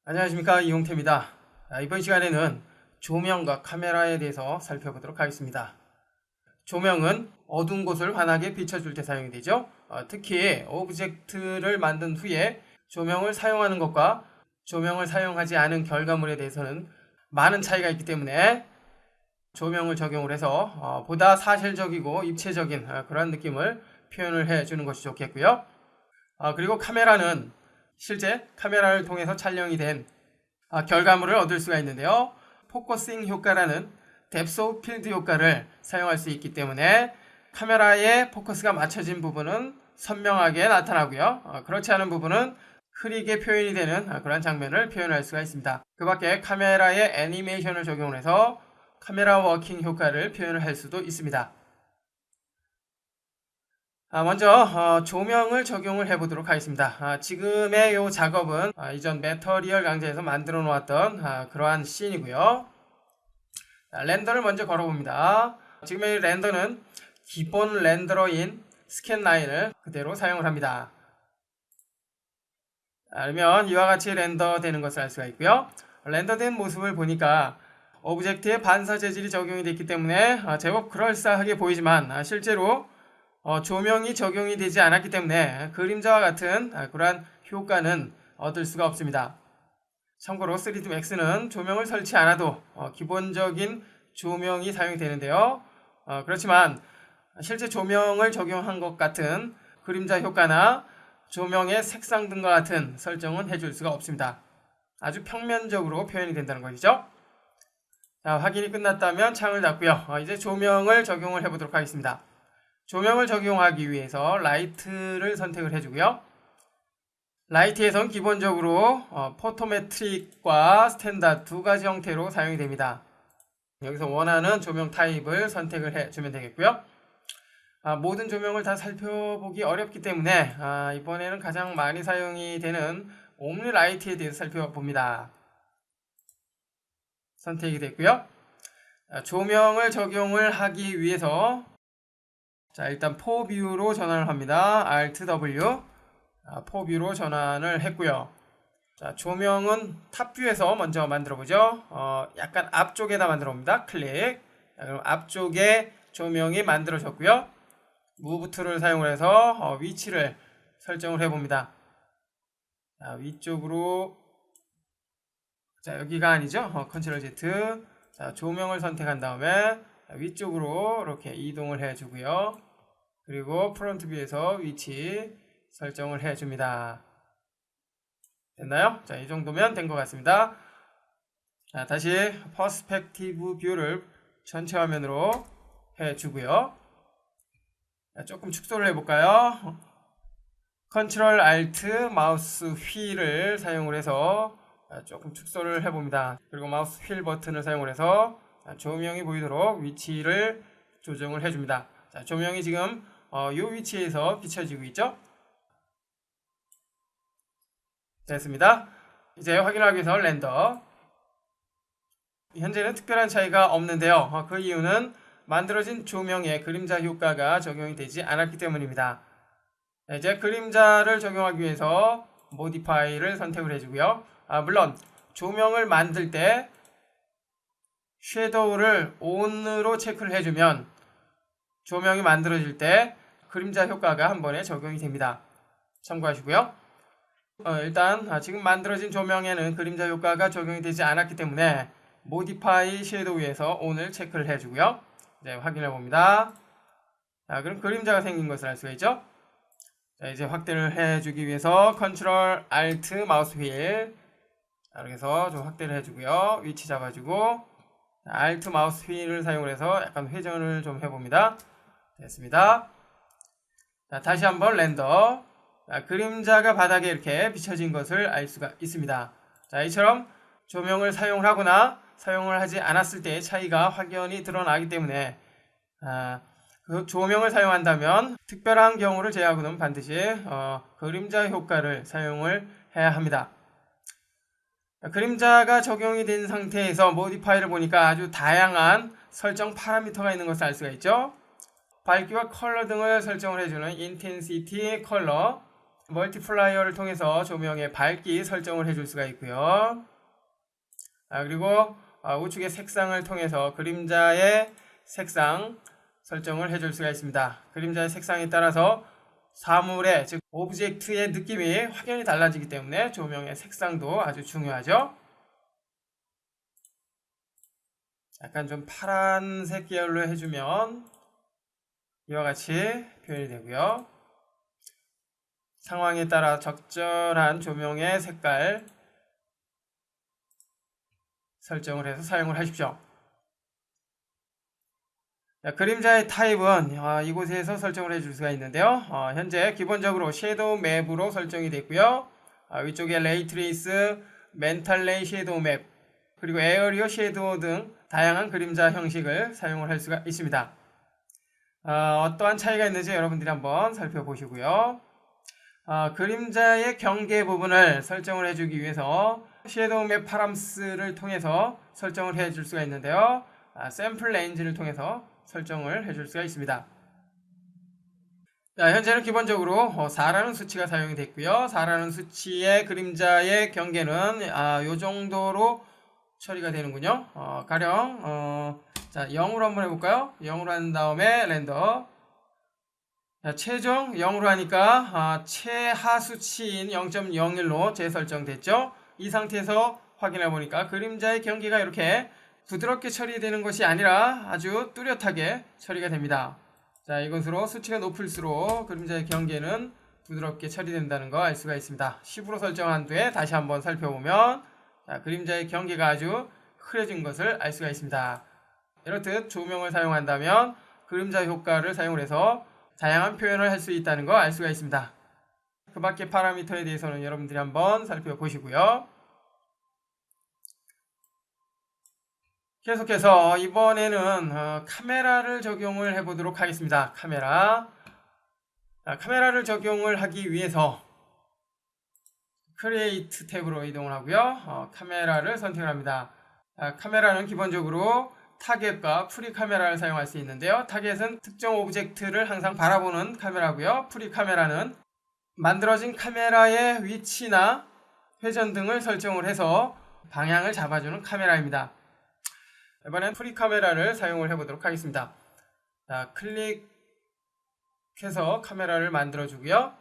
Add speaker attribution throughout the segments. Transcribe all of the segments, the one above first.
Speaker 1: 안녕하십니까, 이용태입니다. 이번 시간에는 조명과 카메라에 대해서 살펴보도록 하겠습니다. 조명은 어두운 곳을 환하게 비춰줄 때 사용이 되죠. 특히 오브젝트를 만든 후에 조명을 사용하는 것과 조명을 사용하지 않은 결과물에 대해서는 많은 차이가 있기 때문에 조명을 적용을 해서 보다 사실적이고 입체적인 그런 느낌을 표현을 해주는 것이 좋겠고요. 그리고 카메라는 실제 카메라를 통해서 촬영이 된 결과물을 얻을 수가 있는데요. 포커싱 효과라는 뎁스 오브 필드 효과를 사용할 수 있기 때문에 카메라에 포커스가 맞춰진 부분은 선명하게 나타나고요. 그렇지 않은 부분은 흐리게 표현이 되는 그런 장면을 표현할 수가 있습니다. 그 밖에 카메라에 애니메이션을 적용을 해서 카메라 워킹 효과를 표현을 할 수도 있습니다. 먼저 조명을 적용을 해보도록 하겠습니다. 지금의 이 작업은 이전 매터리얼 강좌에서 만들어 놓았던 그러한 씬이고요. 렌더를 먼저 걸어봅니다. 지금의 렌더는 기본 렌더러인 스캔라인을 그대로 사용을 합니다. 그러면 이와 같이 렌더 되는 것을 알 수가 있고요. 렌더된 모습을 보니까 오브젝트에 반사 재질이 적용이 됐기 때문에 제법 그럴싸하게 보이지만 실제로 조명이 적용이 되지 않았기 때문에 그림자와 같은 그러한 효과는 얻을 수가 없습니다. 참고로 3D Max는 조명을 설치 않아도 기본적인 조명이 사용이 되는데요. 그렇지만 실제 조명을 적용한 것 같은 그림자 효과나 조명의 색상 등과 같은 설정은 해줄 수가 없습니다. 아주 평면적으로 표현이 된다는 것이죠. 자, 확인이 끝났다면 창을 닫고요. 이제 조명을 적용을 해보도록 하겠습니다. 조명을 적용하기 위해서 라이트를 선택을 해주고요. 라이트에선 기본적으로 포토메트릭과 스탠다드 두 가지 형태로 사용이 됩니다. 여기서 원하는 조명 타입을 선택을 해주면 되겠고요. 모든 조명을 다 살펴보기 어렵기 때문에 이번에는 가장 많이 사용이 되는 옴니 라이트에 대해서 살펴봅니다. 선택이 됐고요. 조명을 적용을 하기 위해서 일단 포뷰로 전환을 합니다. Alt W 포뷰로 전환을 했고요. 조명은 탑뷰에서 먼저 만들어 보죠. 약간 앞쪽에다 만들어 봅니다. 클릭. 그럼 앞쪽에 조명이 만들어졌고요. 무브 툴을 사용을 해서 위치를 설정을 해 봅니다. 위쪽으로 여기가 아니죠. 컨트롤 Z. 조명을 선택한 다음에 위쪽으로 이렇게 이동을 해주고요. 그리고 프론트 뷰에서 위치 설정을 해줍니다. 됐나요? 이 정도면 된 것 같습니다. 다시 퍼스펙티브 뷰를 전체 화면으로 해주고요. 조금 축소를 해볼까요? 컨트롤 알트 마우스 휠을 사용을 해서 조금 축소를 해봅니다. 그리고 마우스 휠 버튼을 사용을 해서 조명이 보이도록 위치를 조정을 해줍니다. 조명이 지금 이 위치에서 비춰지고 있죠? 됐습니다. 이제 확인하기 위해서 렌더. 현재는 특별한 차이가 없는데요. 그 이유는 만들어진 조명에 그림자 효과가 적용이 되지 않았기 때문입니다. 이제 그림자를 적용하기 위해서 모디파이를 선택을 해주고요. 물론 조명을 만들 때 섀도우를 ON으로 체크를 해주면 조명이 만들어질 때 그림자 효과가 한 번에 적용이 됩니다. 참고하시고요. 일단 지금 만들어진 조명에는 그림자 효과가 적용이 되지 않았기 때문에 모디파이 섀도우에서 ON을 체크를 해주고요. 네, 확인해 봅니다. 그럼 그림자가 생긴 것을 알 수가 있죠. 이제 확대를 해주기 위해서 컨트롤 알트 마우스 휠 이렇게 해서 좀 확대를 해주고요. 위치 잡아주고 알트 마우스 휠을 사용을 해서 약간 회전을 좀 해봅니다. 됐습니다. 다시 한번 렌더. 그림자가 바닥에 이렇게 비춰진 것을 알 수가 있습니다. 이처럼 조명을 사용을 하거나 사용을 하지 않았을 때의 차이가 확연히 드러나기 때문에 그 조명을 사용한다면 특별한 경우를 제외하고는 반드시 그림자 효과를 사용을 해야 합니다. 그림자가 적용이 된 상태에서 모디파이를 보니까 아주 다양한 설정 파라미터가 있는 것을 알 수가 있죠. 밝기와 컬러 등을 설정을 해주는 인텐시티 컬러, 멀티플라이어를 통해서 조명의 밝기 설정을 해줄 수가 있고요. 그리고 우측의 색상을 통해서 그림자의 색상 설정을 해줄 수가 있습니다. 그림자의 색상에 따라서 사물의, 즉 오브젝트의 느낌이 확연히 달라지기 때문에 조명의 색상도 아주 중요하죠. 약간 좀 파란색 계열로 해주면 이와 같이 표현이 되고요. 상황에 따라 적절한 조명의 색깔 설정을 해서 사용을 하십시오. 그림자의 타입은 이곳에서 설정을 해줄 수가 있는데요. 현재 기본적으로 섀도우 맵으로 설정이 됐고요. 위쪽에 레이 트레이스, 멘탈 레이 섀도우 맵, 그리고 에어리어 섀도우 등 다양한 그림자 형식을 사용을 할 수가 있습니다. 어떠한 차이가 있는지 여러분들이 한번 살펴보시고요. 그림자의 경계 부분을 설정을 해주기 위해서 섀도우 맵 파람스를 통해서 설정을 해줄 수가 있는데요. 샘플 레인지를 통해서 설정을 해줄 수가 있습니다. 현재는 기본적으로 4라는 수치가 사용이 됐고요. 4라는 수치의 그림자의 경계는 이 정도로 처리가 되는군요. 가령 자 0으로 한번 해볼까요? 0으로 한 다음에 렌더. 최종 0으로 하니까 최하 수치인 0.01로 재설정됐죠. 이 상태에서 확인해 보니까 그림자의 경계가 이렇게 부드럽게 처리되는 것이 아니라 아주 뚜렷하게 처리가 됩니다. 자, 이것으로 수치가 높을수록 그림자의 경계는 부드럽게 처리된다는 거 알 수가 있습니다. 10으로 설정한 뒤에 다시 한번 살펴보면 그림자의 경계가 아주 흐려진 것을 알 수가 있습니다. 이렇듯 조명을 사용한다면 그림자 효과를 사용을 해서 다양한 표현을 할 수 있다는 거 알 수가 있습니다. 그 밖의 파라미터에 대해서는 여러분들이 한번 살펴보시고요. 계속해서 이번에는 카메라를 적용을 해보도록 하겠습니다. 카메라를 적용을 하기 위해서 크리에이트 탭으로 이동을 하고요. 카메라를 선택을 합니다. 카메라는 기본적으로 타겟과 프리 카메라를 사용할 수 있는데요. 타겟은 특정 오브젝트를 항상 바라보는 카메라고요. 프리 카메라는 만들어진 카메라의 위치나 회전 등을 설정을 해서 방향을 잡아주는 카메라입니다. 이번엔 프리 카메라를 사용을 해보도록 하겠습니다. 자, 클릭해서 카메라를 만들어 주고요.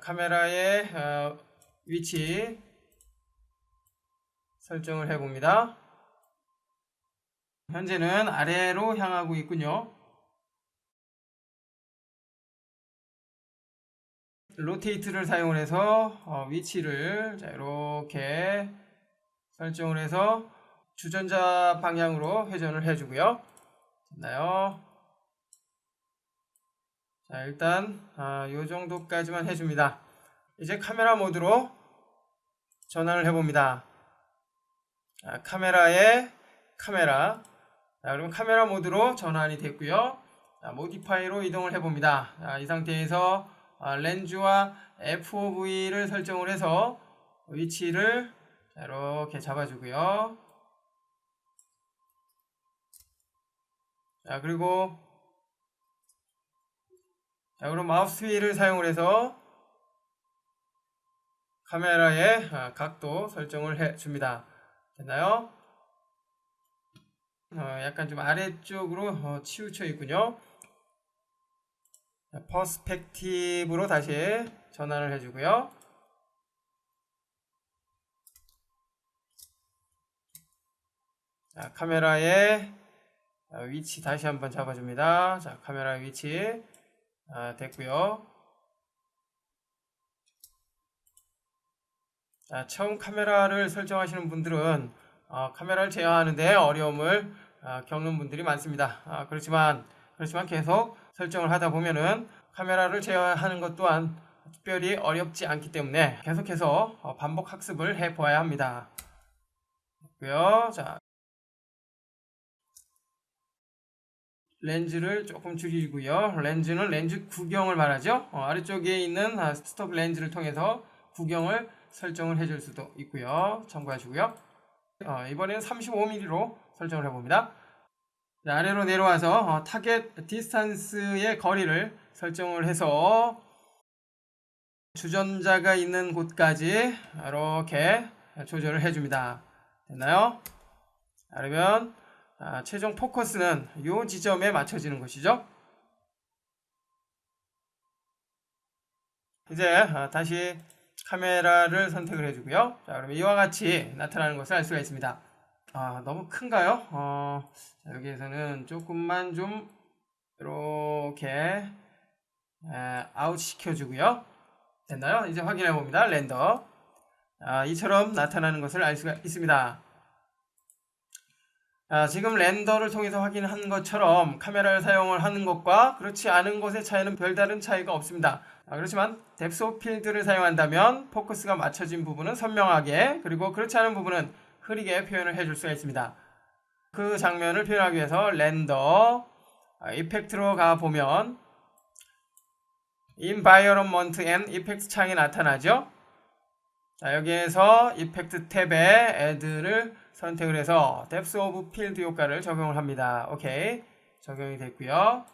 Speaker 1: 카메라의 위치 설정을 해봅니다. 현재는 아래로 향하고 있군요. 로테이트를 사용을 해서 위치를 이렇게 설정을 해서 주전자 방향으로 회전을 해주고요. 됐나요? 자, 일단 이 정도까지만 해줍니다. 이제 카메라 모드로 전환을 해봅니다. 카메라에 카메라. 그럼 카메라 모드로 전환이 됐고요. 모디파이로 이동을 해봅니다. 이 상태에서 렌즈와 FOV를 설정을 해서 위치를 이렇게 잡아주고요. 그리고 그럼 마우스 휠을 사용을 해서 카메라의 각도 설정을 해줍니다. 됐나요? 약간 좀 아래쪽으로 치우쳐 있군요. 퍼스펙티브로 다시 전환을 해주고요. 카메라의 위치 다시 한번 잡아줍니다. 자, 카메라 위치 됐고요. 처음 카메라를 설정하시는 분들은 카메라를 제어하는데 어려움을 겪는 분들이 많습니다. 그렇지만 계속 설정을 하다 보면은 카메라를 제어하는 것 또한 특별히 어렵지 않기 때문에 계속해서 반복 학습을 해 보아야 합니다. 됐고요. 자, 렌즈를 조금 줄이고요. 렌즈는 렌즈 구경을 말하죠. 아래쪽에 있는 스톱 렌즈를 통해서 구경을 설정을 해줄 수도 있고요. 참고하시고요. 이번에는 35mm로 설정을 해봅니다. 아래로 내려와서 타겟 디스턴스의 거리를 설정을 해서 주전자가 있는 곳까지 이렇게 조절을 해줍니다. 됐나요? 그러면 최종 포커스는 이 지점에 맞춰지는 것이죠. 이제 다시 카메라를 선택을 해주고요. 자, 그러면 이와 같이 나타나는 것을 알 수가 있습니다. 너무 큰가요? 여기에서는 조금만 좀 이렇게 아웃 시켜주고요. 됐나요? 이제 확인해 봅니다. 렌더. 이처럼 나타나는 것을 알 수가 있습니다. 지금 렌더를 통해서 확인한 것처럼 카메라를 사용을 하는 것과 그렇지 않은 것의 차이는 별다른 차이가 없습니다. 그렇지만 뎁스 오브 필드를 사용한다면 포커스가 맞춰진 부분은 선명하게, 그리고 그렇지 않은 부분은 흐리게 표현을 해줄 수가 있습니다. 그 장면을 표현하기 위해서 렌더 이펙트로 가보면 Environment and Effects 창이 나타나죠. 자, 여기에서 이펙트 탭에 Add를 선택을 해서 뎁스 오브 필드 효과를 적용을 합니다. 오케이, 적용이 됐고요.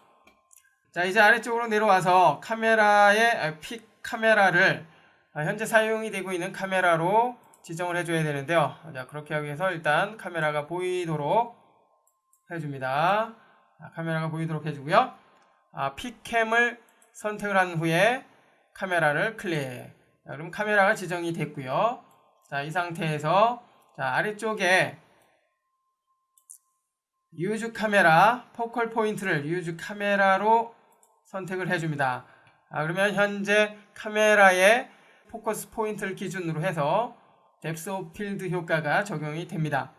Speaker 1: 자, 이제 아래쪽으로 내려와서 카메라의 픽 카메라를 현재 사용이 되고 있는 카메라로 지정을 해줘야 되는데요. 자, 그렇게 하기 위해서 일단 카메라가 보이도록 해줍니다. 카메라가 보이도록 해주고요. 픽캠을 선택을 한 후에 카메라를 클릭. 자, 그럼 카메라가 지정이 됐고요. 자, 이 상태에서 아래쪽에 유즈 카메라 포컬 포인트를 유즈 카메라로 선택을 해줍니다. 그러면 현재 카메라의 포커스 포인트를 기준으로 해서 뎁스 오브 필드 효과가 적용이 됩니다.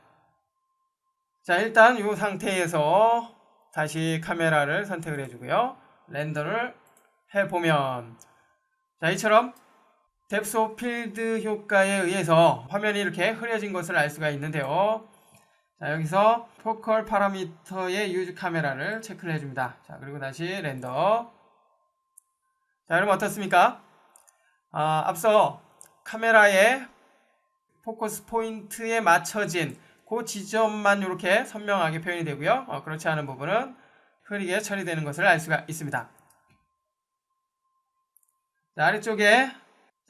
Speaker 1: 자, 일단 이 상태에서 다시 카메라를 선택을 해주고요. 렌더를 해보면, 자, 이처럼 뎁스 오브 필드 효과에 의해서 화면이 이렇게 흐려진 것을 알 수가 있는데요. 자, 여기서 포컬 파라미터의 유즈 카메라를 체크를 해줍니다. 자, 그리고 다시 렌더. 자, 그럼 어떻습니까? 앞서 카메라의 포커스 포인트에 맞춰진 그 지점만 이렇게 선명하게 표현이 되고요. 그렇지 않은 부분은 흐리게 처리되는 것을 알 수가 있습니다. 자, 아래쪽에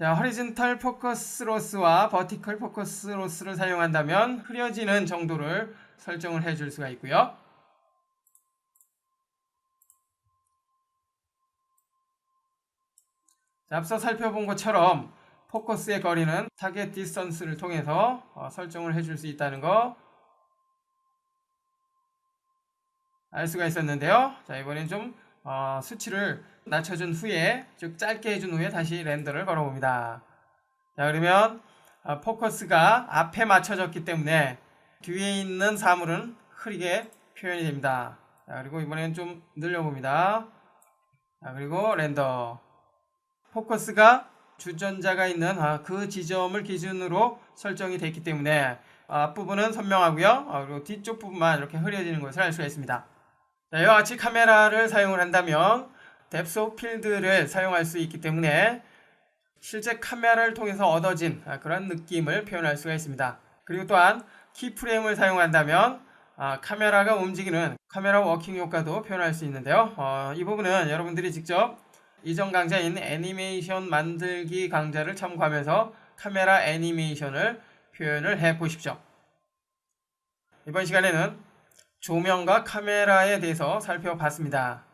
Speaker 1: 호리즌탈 포커스 로스와 버티컬 포커스 로스를 사용한다면 흐려지는 정도를 설정을 해줄 수가 있고요. 자, 앞서 살펴본 것처럼 포커스의 거리는 타겟 디스턴스를 통해서 설정을 해줄 수 있다는 거 알 수가 있었는데요. 자, 이번엔 좀 수치를 낮춰준 후에, 쭉 짧게 해준 후에 다시 렌더를 걸어봅니다. 자, 그러면 포커스가 앞에 맞춰졌기 때문에 뒤에 있는 사물은 흐리게 표현이 됩니다. 자, 그리고 이번엔 좀 늘려봅니다. 자, 그리고 렌더. 포커스가 주전자가 있는 그 지점을 기준으로 설정이 됐기 때문에 앞부분은 선명하고요. 그리고 뒤쪽 부분만 이렇게 흐려지는 것을 알 수가 있습니다. 자, 이와 같이 카메라를 사용을 한다면 뎁스 오브 필드를 사용할 수 있기 때문에 실제 카메라를 통해서 얻어진 그런 느낌을 표현할 수가 있습니다. 그리고 또한 키프레임을 사용한다면 카메라가 움직이는 카메라 워킹 효과도 표현할 수 있는데요. 이 부분은 여러분들이 직접 이전 강좌인 애니메이션 만들기 강좌를 참고하면서 카메라 애니메이션을 표현을 해 보십시오. 이번 시간에는 조명과 카메라에 대해서 살펴봤습니다.